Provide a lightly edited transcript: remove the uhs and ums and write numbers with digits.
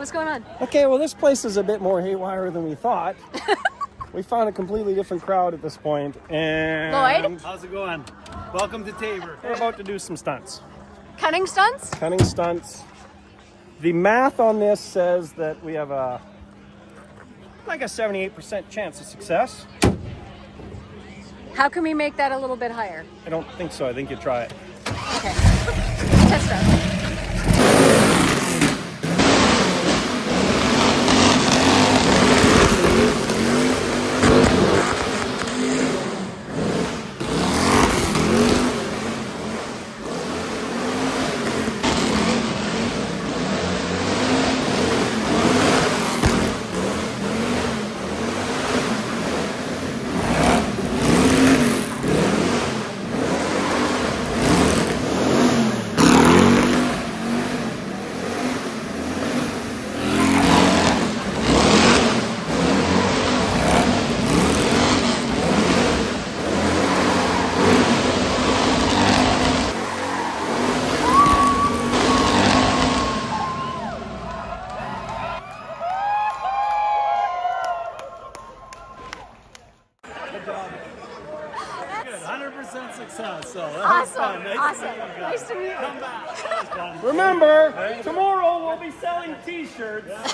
What's going on? Okay, well, this place is a bit more haywire than we thought. We found a completely different crowd at this point, and Lloyd? How's it going? Welcome to Tabor. we're about to do some stunts. Cutting stunts? Cutting stunts. The math on this says that we have a 78% chance of success. How can we make that a little bit higher? I don't think so. I think you try it. Okay. Test out. Good, 100% success. So that was Awesome. fun. Nice Awesome. To meet you guys. Nice to meet you. Come back. That was fun. Remember, tomorrow we'll be selling t-shirts.